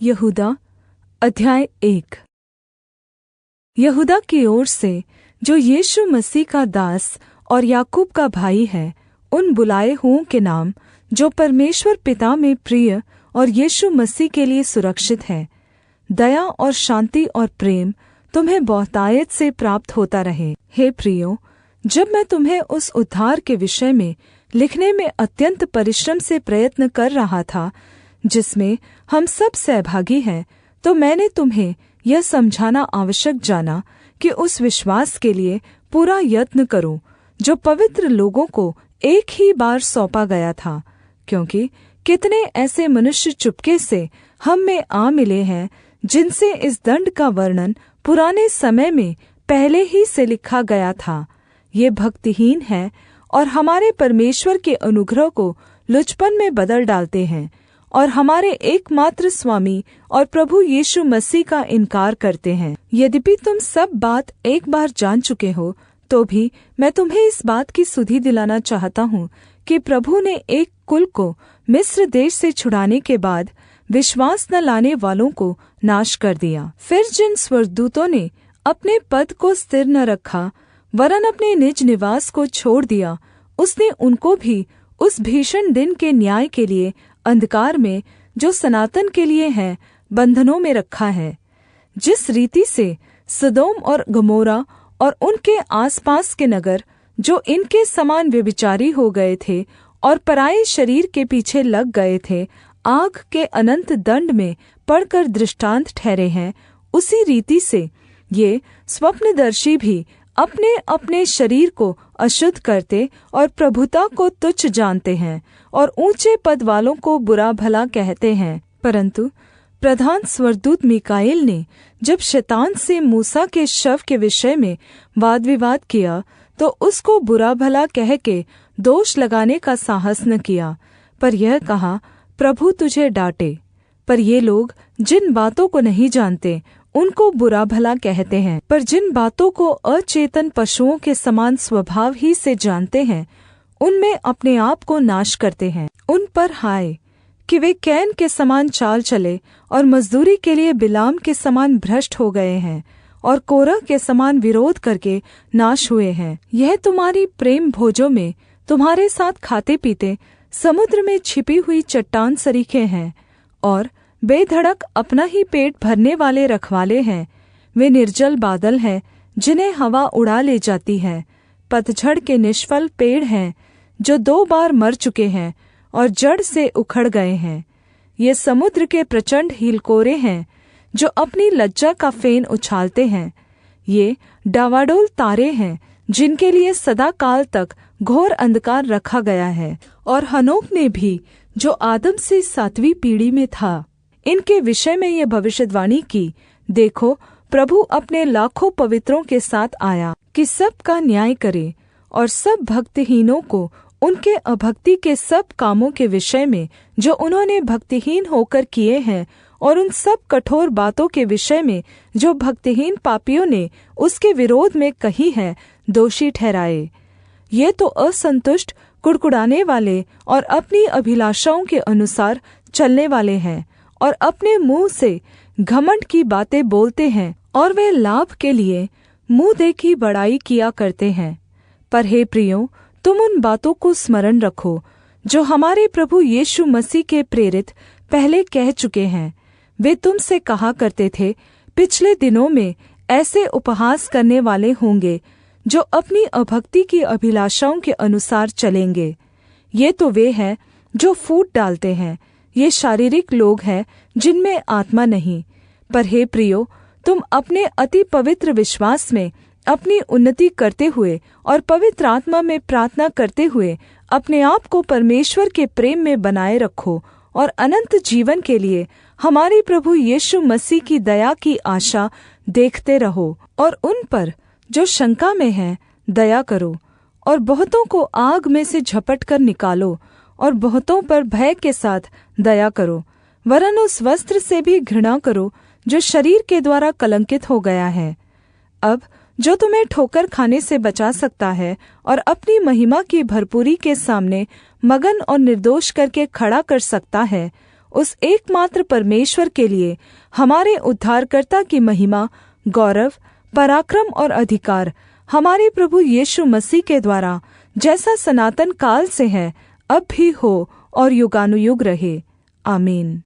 यहूदा अध्याय 1। यहूदा की ओर से, जो यीशु मसीह का दास और याकूब का भाई है, उन बुलाए हुओं के नाम जो परमेश्वर पिता में प्रिय और यीशु मसीह के लिए सुरक्षित है, दया और शान्ति और प्रेम तुम्हें बहुतायत से प्राप्त होता रहे। हे प्रियो, जब मैं तुम्हें उस उद्धार के विषय में लिखने में अत्यन्त परिश्रम से प्रयत्न कर रहा था जिसमें हम सब सहभागी हैं, तो मैंने तुम्हें यह समझाना आवश्यक जाना कि उस विश्वास के लिए पूरा यत्न करो जो पवित्र लोगों को एक ही बार सौंपा गया था, क्योंकि कितने ऐसे मनुष्य चुपके से हम में आ मिले हैं जिनसे इस दण्ड का वर्णन पुराने समय में पहले ही से लिखा गया था। ये भक्तिहीन हैं और हमारे परमेश्वर के अनुग्रह को लुचपन में बदल डालते हैं और हमारे एकमात्र स्वामी और प्रभु यीशु मसीह का इनकार करते हैं। यद्यपि तुम सब बात एक बार जान चुके हो, तो भी मैं तुम्हें इस बात की सुधि दिलाना चाहता हूँ कि प्रभु ने एक कुल को मिस्र देश से छुड़ाने के बाद विश्वास न लाने वालों को नाश कर दिया। फिर जिन स्वर्गदूतों ने अपने पद को स्थिर न रखा वरन अपने निज निवास को छोड़ दिया, उसने उनको भी उस भीषण दिन के न्याय के लिए अंधकार में, जो सनातन के लिए है, बंधनों में रखा है। जिस रीति से सदोम और गमोरा और उनके आसपास के नगर, जो इनके समान व्यभिचारी हो गए थे और पराए शरीर के पीछे लग गए थे, आग के अनन्त दण्ड में पड़कर दृष्टांत ठहरे हैं, उसी रीति से ये स्वप्नदर्शी भी अपने अपने शरीर को अशुद्ध करते और प्रभुता को तुच्छ जानते हैं और ऊंचे पद वालों को बुरा भला कहते हैं। परंतु प्रधान स्वर्गदूत मीकाएल ने जब शैतान से मूसा के शव के विषय में वाद विवाद किया, तो उसको बुरा भला कह के दोष लगाने का साहस न किया, पर यह कहा, प्रभु तुझे डांटे। पर ये लोग जिन बातों को नहीं जानते उनको बुरा भला कहते हैं, पर जिन बातों को अचेतन पशुओं के समान स्वभाव ही से जानते हैं, उनमें अपने आप को नाश करते हैं। उन पर हाय कि वे कैन के समान चाल चले और मजदूरी के लिए बिलाम के समान भ्रष्ट हो गए हैं और कोरह के समान विरोध करके नाश हुए हैं। यह तुम्हारी प्रेम भोजों में तुम्हारे साथ खाते पीते समुद्र में छिपी हुई चट्टान सरीखे हैं और बेधड़क अपना ही पेट भरने वाले रखवाले हैं। वे निर्जल बादल हैं जिन्हें हवा उड़ा ले जाती है, पतझड़ के निष्फल पेड़ हैं जो 2 बार मर चुके हैं और जड़ से उखड़ गए हैं। ये समुद्र के प्रचंड हिलकोरे हैं जो अपनी लज्जा का फेन उछालते हैं। ये डावाडोल तारे हैं जिनके लिए सदा काल तक घोर अंधकार रखा गया है। और हनोक ने भी, जो आदम से 7वीं पीढ़ी में था, इनके विषय में ये भविष्यद्वाणी की, देखो प्रभु अपने लाखों पवित्रों के साथ आया कि सब का न्याय करे और सब भक्तिहीनों को उनके अभक्ति के सब कामों के विषय में जो उन्होंने भक्तिहीन होकर किए हैं और उन सब कठोर बातों के विषय में जो भक्तिहीन पापियों ने उसके विरोध में कही है, दोषी ठहराए। ये तो असंतुष्ट, कुड़कुड़ाने वाले और अपनी अभिलाषाओं के अनुसार चलने वाले हैं और अपने मुँह से घमंड की बातें बोलते हैं और वे लाभ के लिए मुँह देखी बड़ाई किया करते हैं। पर हे प्रियो, तुम उन बातों को स्मरण रखो जो हमारे प्रभु यीशु मसीह के प्रेरित पहले कह चुके हैं। वे तुमसे कहा करते थे, पिछले दिनों में ऐसे उपहास करने वाले होंगे जो अपनी अभक्ति की अभिलाषाओं के अनुसार चलेंगे। ये तो वे हैं जो फूट डालते हैं, ये शारीरिक लोग हैं जिनमें आत्मा नहीं। पर हे प्रियो, तुम अपने अति पवित्र विश्वास में अपनी उन्नति करते हुए और पवित्र आत्मा में प्रार्थना करते हुए अपने आप को परमेश्वर के प्रेम में बनाए रखो और अनंत जीवन के लिए हमारे प्रभु यीशु मसीह की दया की आशा देखते रहो। और उन पर जो शंका में हैं दया करो और बहुतों को आग में से झपट कर निकालो और बहुतों पर भय के साथ दया करो, वरन उस वस्त्र से भी घृणा करो जो शरीर के द्वारा कलंकित हो गया है। अब जो तुम्हें ठोकर खाने से बचा सकता है और अपनी महिमा की भरपूरी के सामने मगन और निर्दोष करके खड़ा कर सकता है, उस एकमात्र परमेश्वर के लिए हमारे उद्धारकर्ता की महिमा, गौरव, पराक्रम और अधिकार हमारे प्रभु यीशु मसीह के द्वारा जैसा सनातन काल से है, अब भी हो और युगानुयुग रहे। आमीन।